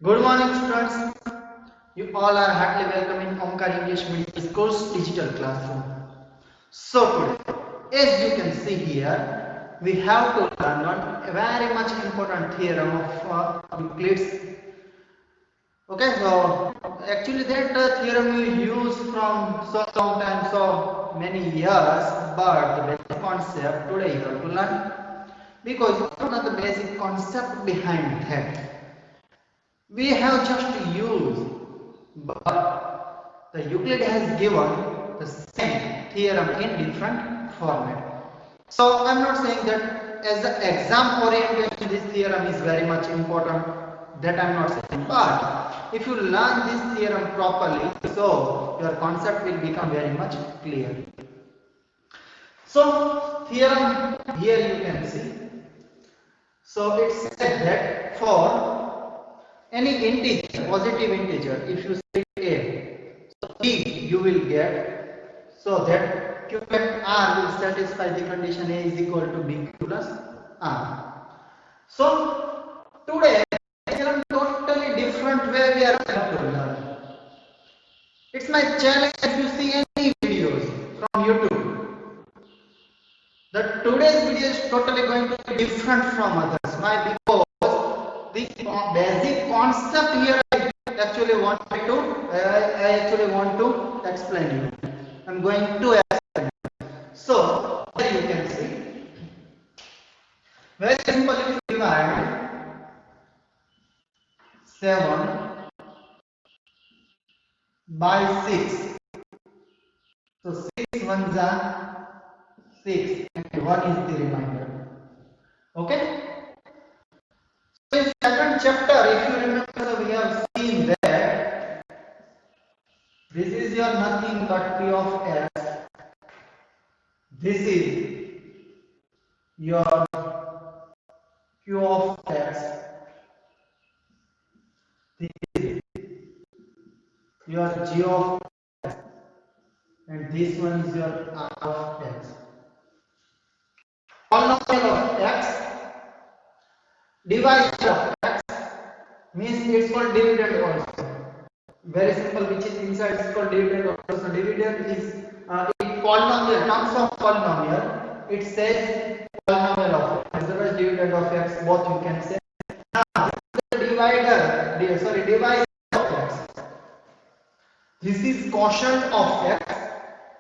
Good morning, students. You all are heartily welcome in Omkar English Medium Course Digital Classroom. So today, as you can see here, we have to learn one very much important theorem of Euclid's. Okay, so actually that theorem we use from so long time, so many years, but the basic concept today you have to learn because you don't know the basic concept behind that. We have just used, but the Euclid has given the same theorem in different format. So I'm not saying that as an exam orientation this theorem is very much important, that I'm not saying, but if you learn this theorem properly, so your concept will become very much clear. So theorem here you can see. So it said that for any integer, positive integer, if you say a, so b you will get, so that q and r will satisfy the condition a is equal to bq plus r. So today is a totally different way we are going to learn. It's my challenge. If you see any videos from YouTube, that today's video is totally going to be different from others. Why? Because the basic concept here I actually want to explain you. I'm going to explain. So here you can see very simple. If you divide 7 by 6, so 6 ones are 6 and 1 is the remainder. Okay. So in second chapter, if you remember, so we have seen that this is your nothing but p of x. This is your q of x. This is your g of x, and this one is your r of x. Polynomial of x divisor of x means it's called dividend also. Very simple, which is inside is called dividend also. So dividend is in polynomial, terms of polynomial, it says polynomial of x, otherwise dividend of x, both you can say. Now the divisor of x. This is quotient of x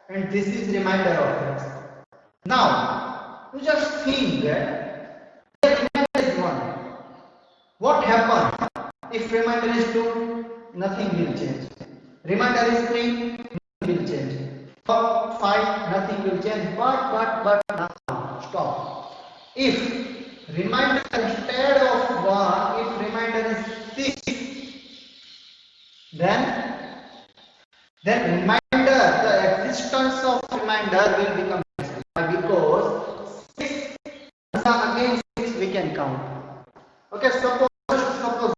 and this is remainder of x. Now you just think that the remainder is 1. What happens if remainder is 2? Nothing will change. Remainder is 3, nothing will change. 5, nothing will change. But now stop. If remainder instead of 1, if remainder is 6, then remainder, the existence of remainder will become because 6 again 6 we can count. Okay, suppose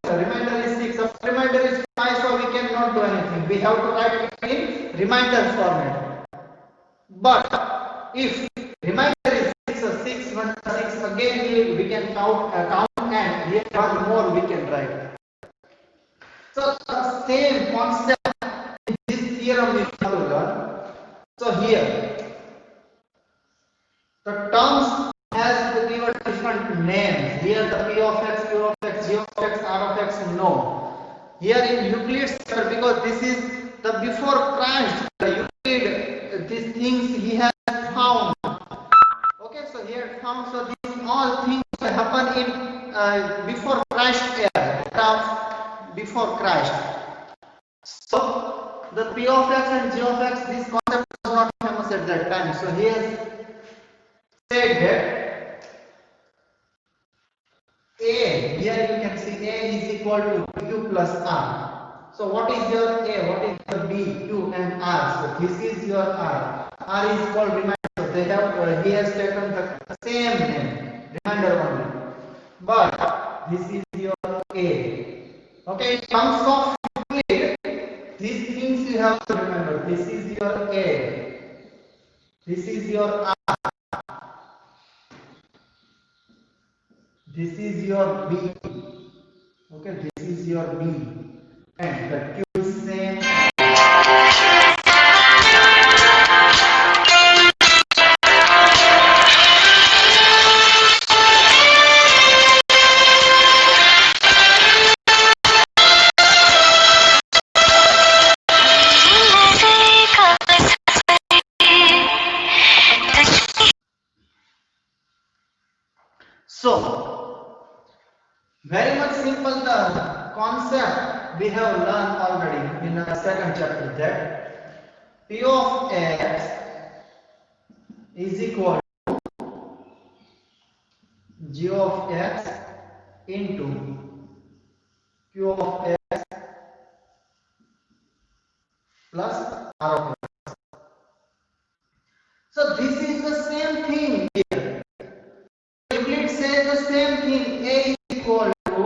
the remainder is 6, the remainder is 5, so we cannot do anything. We have to write it in remainder format. But if remainder is 6, so 6, 1, 6, again we can count and here one more we can write. So the same concept in this theorem we have to learn. So here the terms has to give a different names. Here the p of x, q of x, g of x, r of x, no. Here in Euclid's because this is the before Christ, the Euclid, these things he has found. Okay, so here found, so these all things happen in before Christ era, before Christ. So the p of x and g of x, this concept was not famous at that time. So he has said that a, here you can see a is equal to q plus r. So what is your a, what is your b, q and r? So this is your r. R is called remainder. So they have he has taken the same name, remainder only. But this is your a. Okay, in terms of Euclid, these things you have to remember. This is your a. This is your r. This is your B. Okay, this is is your B, and the Q is same. So, very much simple the concept we have learned already in the second chapter, that P of X is equal to G of X into Q of X plus R of X. So this is the same thing here. Euclid says the same thing. A is equal to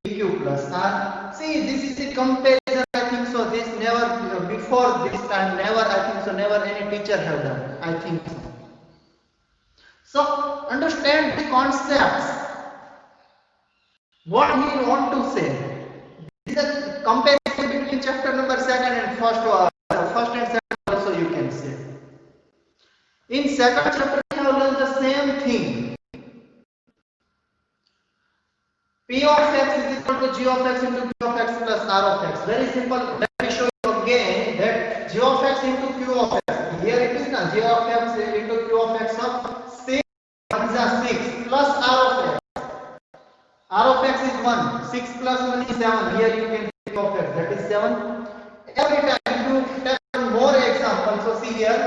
BQ plus R. See, this is a comparison. I think so. This never before this time. Never. I think so. Never any teacher have done. I think so. So understand the concepts. What he want to say. This is a comparison between chapter number 2 and first and second also you can say. In second chapter we have learned the same thing. P of X is equal to G of X into Q of X plus R of X. Very simple. Let me show you again that G of X into Q of X. Here it is now. G of X into Q of X of 6 1 is 6 plus R of X. R of X is 1. 6 plus 1 is 7. Here you can see Q of X. That is 7. Every time you take more examples. So see here.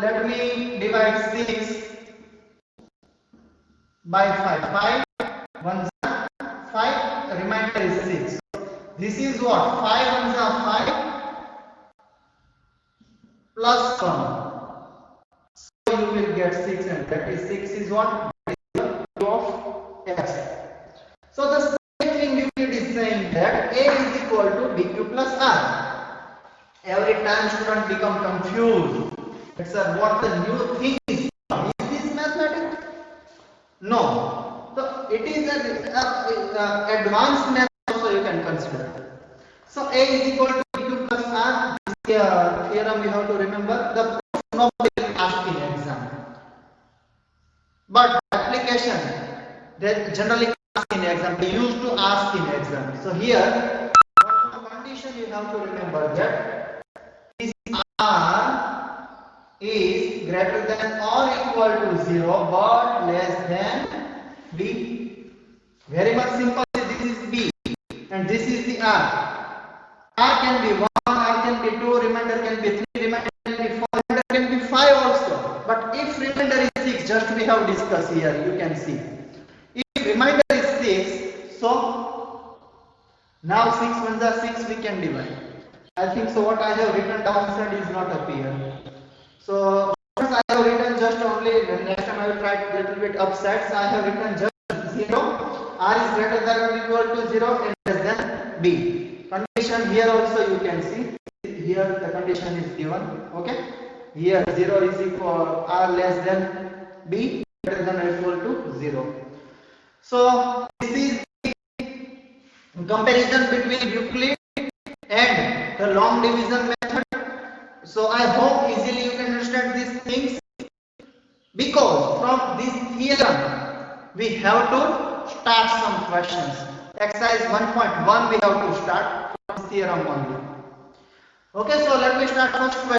Let me divide 6 by 5. 1 is 5. The remainder is 6. This is what? 5 1 is 5 plus 1. So you will get 6, and that is 6 is what? Q of X. So the same thing Euclid is saying that A is equal to BQ plus R. Every time student become confused. Sir, what the new thing is? Is this mathematics? No. So it is an advanced method also you can consider. So A is equal to BQ plus R. This theorem you have to remember. The proof nobody asked in exam. But application they generally ask in exam. They used to ask in exam. So here, one condition you have to remember that this R is greater than or equal to 0 but less than B. Very much simple. This is B and this is the R. R can be 1, R can be 2, remainder can be 3, remainder can be 4, remainder can be 5 also. But if remainder is 6, just we have discussed here, you can see. If remainder is 6, so now 6 ones are 6, we can divide. I think so. What I have written downside is not appear. So I have written just only, next time I will try a little bit upsides. I have written just 0. R is greater than or equal to 0 and less than B. Condition here also you can see. Here the condition is given. Okay. Here 0 is equal R less than B, greater than or equal to 0. So this is the comparison between Euclid and the long division method. So I hope easily you can understand these things, because from this theorem we have to start some questions. Exercise 1.1 we have to start from this theorem only. Okay, so let me start first question.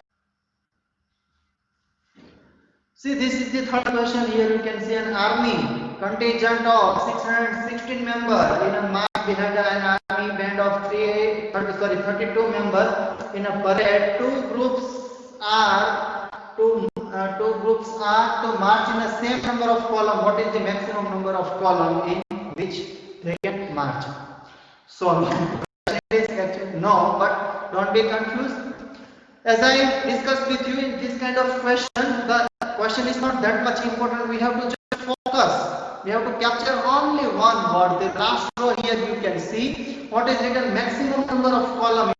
See, this is the third question. Here you can see an army contingent of 616 members in a march behind an army band of 32 members in a parade. Two groups are to march in the same number of columns. What is the maximum number of columns in which they can march? So no, but don't be confused. As I discussed with you in this kind of question, the question is not that much important. We have to just focus. We have to capture only one word. The last row here you can see what is written, maximum number of columns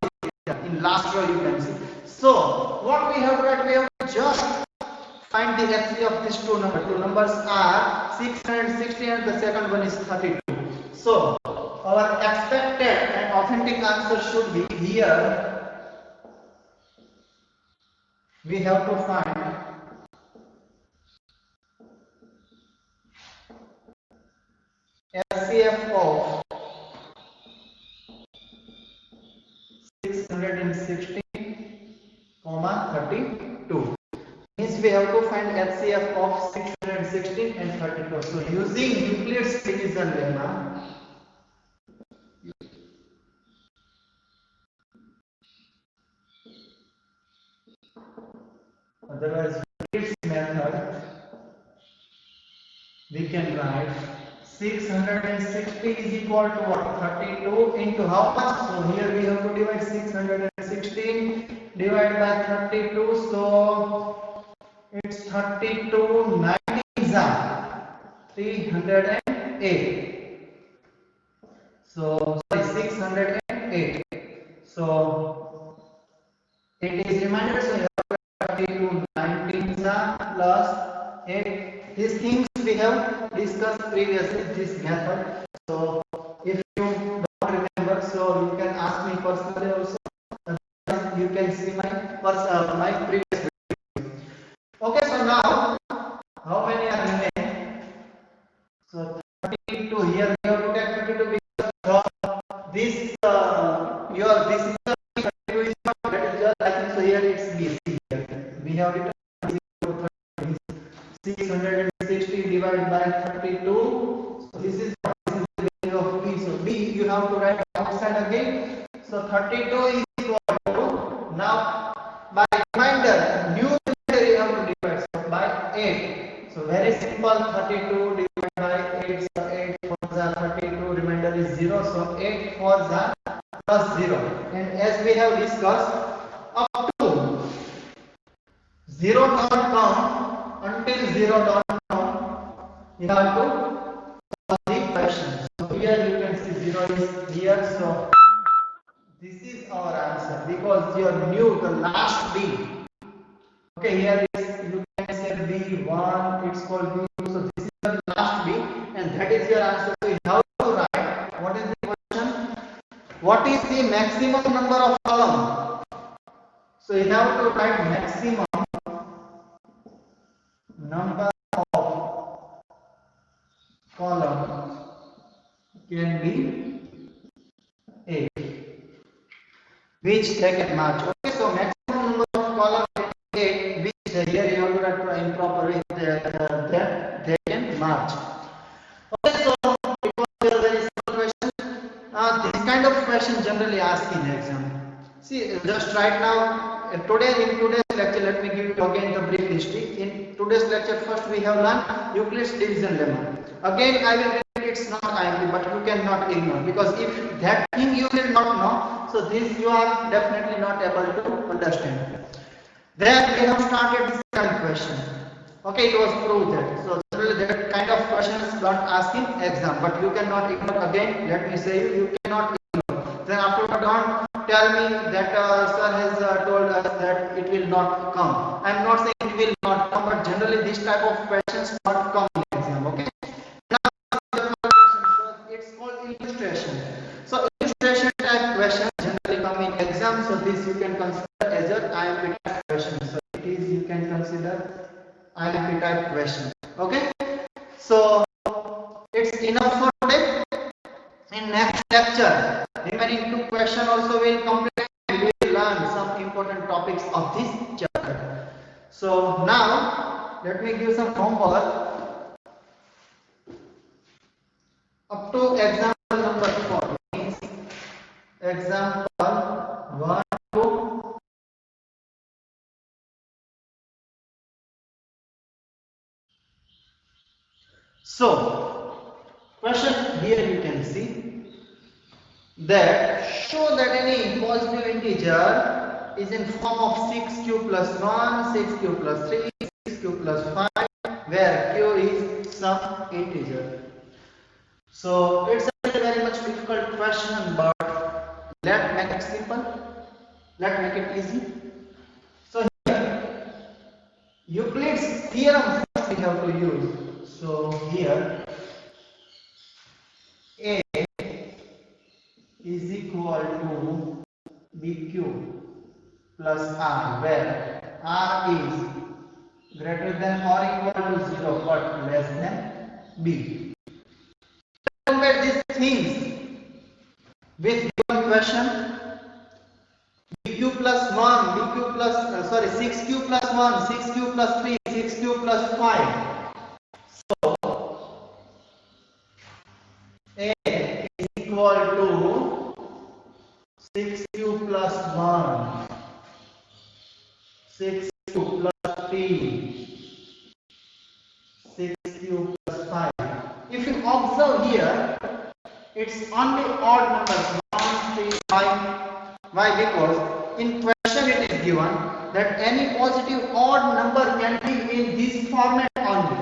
in last row you can see. So what we have to write, we have to just Find the HCF of these two numbers. Two numbers are 660 and the second one is 32. So our expected and authentic answer should be here. We have to find HCF of 616, 32. Means we have to find HCF of 616 and 32. So using Euclid's division lemma, otherwise Euclid's method, we can write 660 is equal to what? 32 into how much? So here we have to divide 616 divided by 32. So it's 32 90s are 308. So sorry, 608. So it is remainder. So you have 32 19s are plus 8. These things we have discussed previously, this method. So if you don't remember, so you can ask me personally also. You can see my previous video. Okay, so now how many are remaining? So 32. Here we have to take 32 because this this is 32 is not, that is just, I think so here it's B. We have written 660 divided by 32. So this is the value of B. So B you have to write outside again. So 32 is equal to, now by remainder, new remainder you have to divide, so by 8. So very simple, 32 divided by 8. So 8 4s are 32, remainder is 0. So 8 4s are plus 0. And as we have discussed, up to 0 don't count. Until 0 don't count, you have to solve the question. So here you can see 0 is here. So this is our answer because you are new, the last B. Okay, here is, you can say B1, it's called B2. So this is the last B and that is your answer. So you have to write, what is the question? What is the maximum number of columns? So you have to write maximum number of columns can be 8, which they can match. Okay, so maximum number of columns can be 8, which here you have to write improper way that they can match. Okay, so it was a very simple question. This kind of question generally asked in exam. See, just right now, in today's lecture, let me give you again the brief history. In today's lecture, first we have learned Euclid's division lemma. Again, I will repeat, it's not IMP, but you cannot ignore, because if that thing you will not know, so this you are definitely not able to understand. Then we have started this kind of question. Okay, it was proved that. So generally that kind of questions don't ask in exam, but you cannot ignore. Again, let me say you cannot ignore. Then after don't tell me that sir has told us that it will not come. I am not saying it will not come, but generally this type of questions not come in exam. Okay. Now it's called illustration. So illustration type questions generally come in exam. So this you can consider as an IMP type question. So it is, you can consider IMP type question. Okay. So it's enough for today. In next lecture, remaining 2 questions also will complete. We will learn some important topics of this chapter. So now let me give some homework up to example number 4. Means example 1, 2. So question here you can see that show that any positive integer is in form of 6q plus 1, 6q plus 3, 6q plus 5, where q is some integer. So it's a very much difficult question, but let's make it simple. Let's make it easy. So here Euclid's theorem first we have to use. So here A is equal to BQ plus R, where R is greater than or equal to 0 but less than B. Compare these things with given question. BQ plus 1, BQ plus 6Q plus 1, 6Q plus 3, 6Q plus 5. So A is equal to 6Q plus 1, 6Q plus 3, 6Q plus 5. If you observe here, it's only odd numbers 1, 3, 5. Why? Because in question it is given that any positive odd number can be in this format only.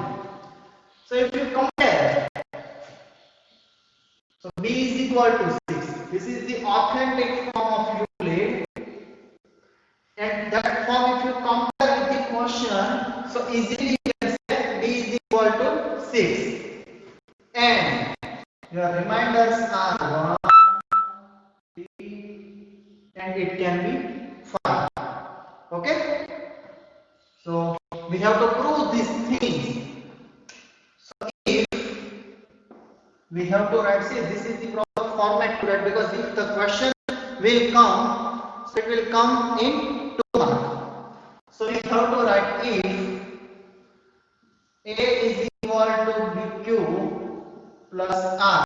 So if you compare, so B is equal to 6. This is the authentic form of Euclid, and that form if you compare with the question, so easily you can say B is equal to 6. And your reminders are 1, 3, and it can be 5. Okay? So we have to prove these things. So if we have to write, see, this is the proper format to write, because if the question will come, so it will come in 2 marks. So we have to write if A is equal to BQ plus R,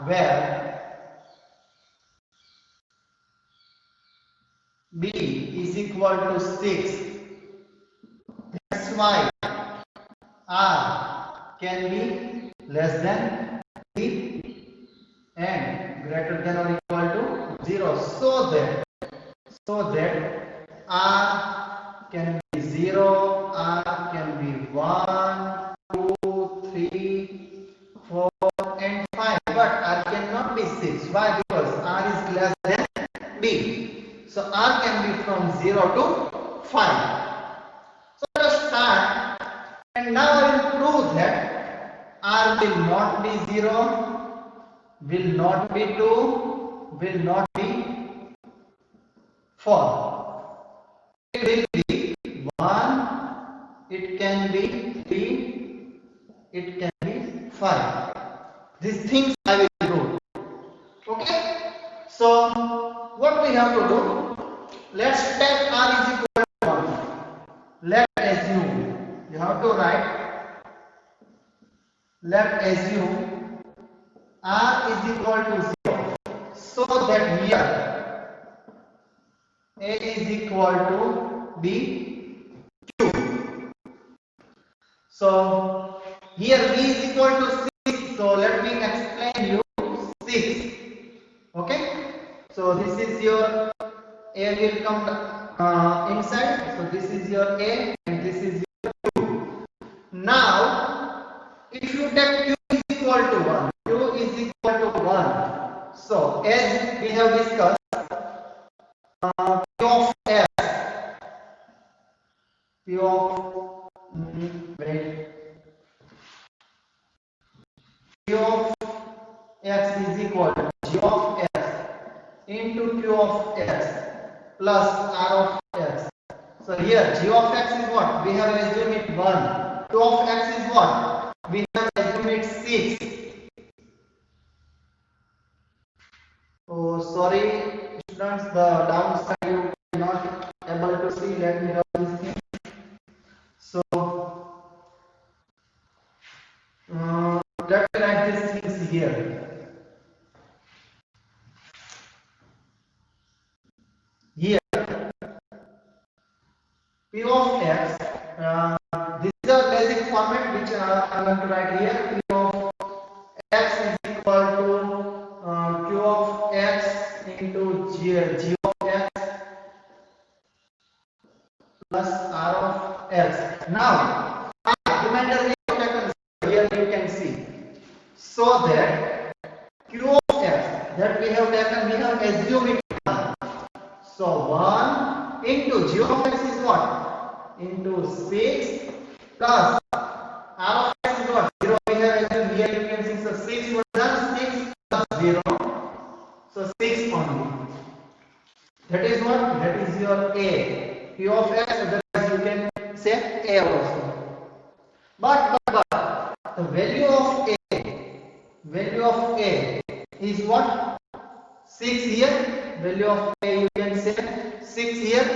where B is equal to 6. That's why R can be less than B and greater than or equal to 0, so that R can be 0, R can be 1, 2, 3, 4 and 5, but R cannot be 6. Why? Because R is less than B. So R can be from 0 to 5. So let us start, and now I will prove that R will not be 0, will not be 2, will not be 4. It will be 1, it can be 3, it can be 5. These things I will prove. Okay? So what we have to do? Let's take R is equal to 1. Let's assume, you have to write, let's assume R is equal to 0, so that here A is equal to B Q. So here B is equal to 6, so let me explain you 6. Okay, so this is your A will come inside, so this is your A and this is your Q. Now if you take Q is equal to 1, Q is equal to 1, so as we have discussed, Q of S, Q of Q of X is equal to G of S into Q of X plus R of X. So here G of X is what? We have assumed it 1. Q of X is what? We have assumed it 6. Oh, sorry students, the downside you cannot able to see. Let me write this thing. So let me write these things here. Here P of X, this is a basic format which I am going to write here. P of X is equal to Q of X into G of X plus R of X. Now, remainder we have taken here, you can see. So that Q of X that we have taken, we have assumed it 1. So 1 into G of X is what? Into 6 plus r of x is what? 0 we have assumed here you can see, so 6 was done, 6 plus 0, so 6 only. That is what? That is your a. P of x, otherwise you can say a also. But the value of a is what? 6 here. Value of a you can say 6 here.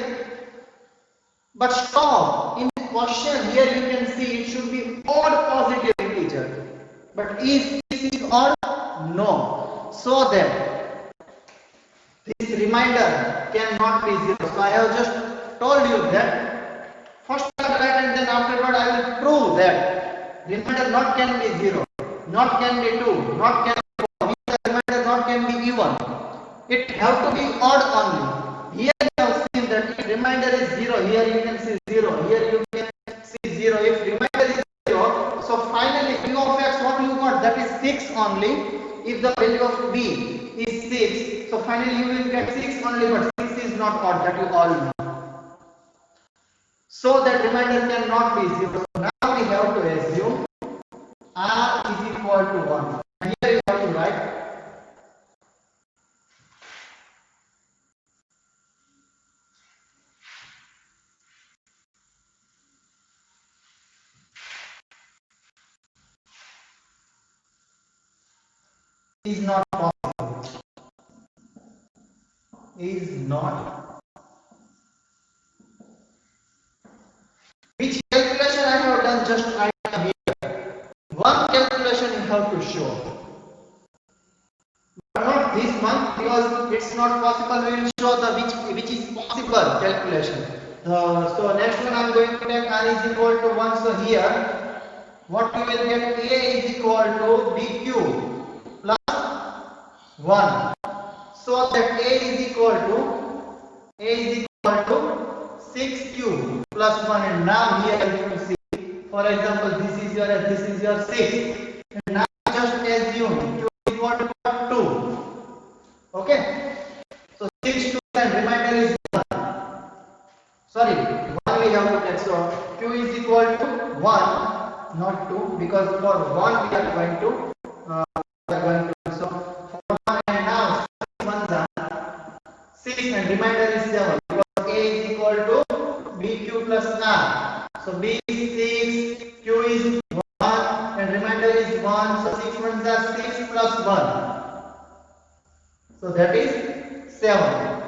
But stop. In the question here you can see it should be odd positive integer. But if this is odd, no. So that this remainder cannot be 0. So I have just told you that first I will write and then afterward I will prove that remainder not can be 0, not can be 2, not can be 4, means the remainder not can be even. It have to be odd only. Here you have seen that if remainder is 0, here you can see 0, here you can see 0. If remainder is 0, so finally p of x what you got, that is 6 only. If the value of b is 6, so finally you will get 6 only, but 6 is not odd, that you all know. So that remainder cannot be 0. So now we have to assume r is equal to 1. And here you have to write is not possible. Is not. Which calculation I have done just right here. One calculation you have to show. But not this one, because it's not possible. We will show the which is possible calculation. So next one I am going to take r is equal to 1. So here what we will get, a is equal to bq plus 1. So that a is equal to 6q plus 1. And now here you can see, for example, this is your 6. And now just assume q is equal to 2. Okay. So 6 2 and remainder is 1. Sorry, 1 we have to take. So q is equal to 1, not 2, because for 1 we are going to so for 1 and now 6 1s are 6 and remainder is 7, because a is equal to bq plus r. So b is 6, q is 1 and remainder is 1, so 6 1s are 6 plus 1. So that is 7.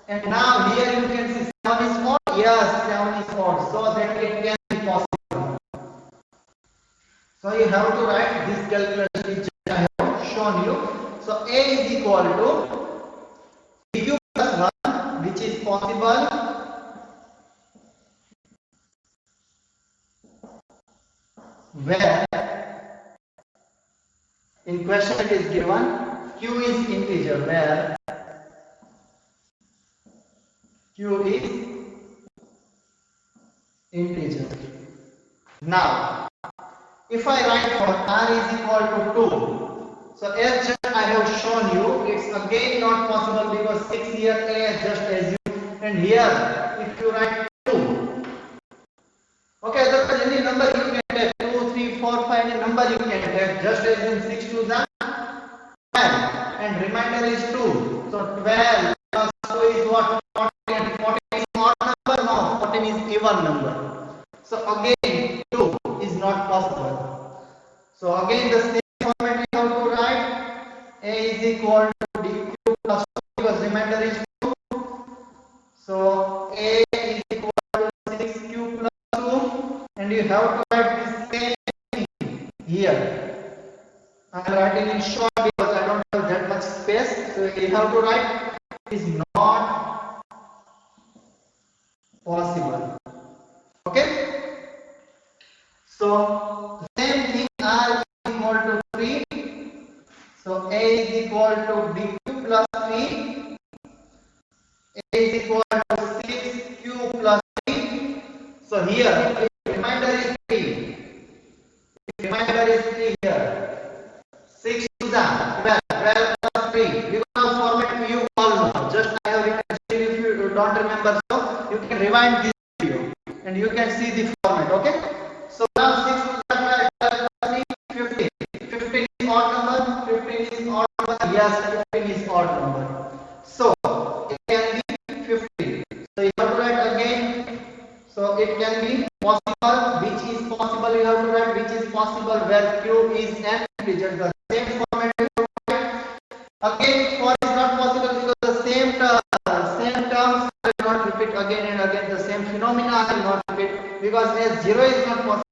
And now here you can see 7 is odd. Yes, 7 is odd. So that it can be possible. So you have to write this calculation which I have shown you. So a is equal to bq plus 1, which is possible. Where in question it is given q is integer, where q is integer. Now if I write for r is equal to 2, so as just I have shown you, it's again not possible, because 6 here a just assume, and here if you write 2, okay, otherwise any number you can take, 2 3 4 5, any number you can take, just assume 6 2 is 12 and remainder is 2. So 12 plus 2 is what? 14. 14 is odd number? No, 14 is even number. So again 2 is not possible. So again the same format we have to write. A is equal to dq plus 2, because remainder is 2. So a is equal to 6q plus 2, and you have to write the same thing here. I am writing in short because I don't have that much space. So you have to write is not possible. Okay. So the same thing, r is equal to 3. So a is equal to bq plus 3. A is equal to 6q plus 3. So here remainder is 3. Remainder is 3 here. 6 to the 12, 12 plus 3. Because of format you all know. Just I have written, if you don't remember, so you can rewind this video and you can see the format. Okay. So 41, yes, 15 is odd number. So it can be 15. So you have to write again. So it can be possible, which is possible, you have to write which is possible, where q is an integer. The same format you have to write. Again, for is not possible because the same terms will not repeat again and again. The same phenomena will not repeat because as 0 is not possible.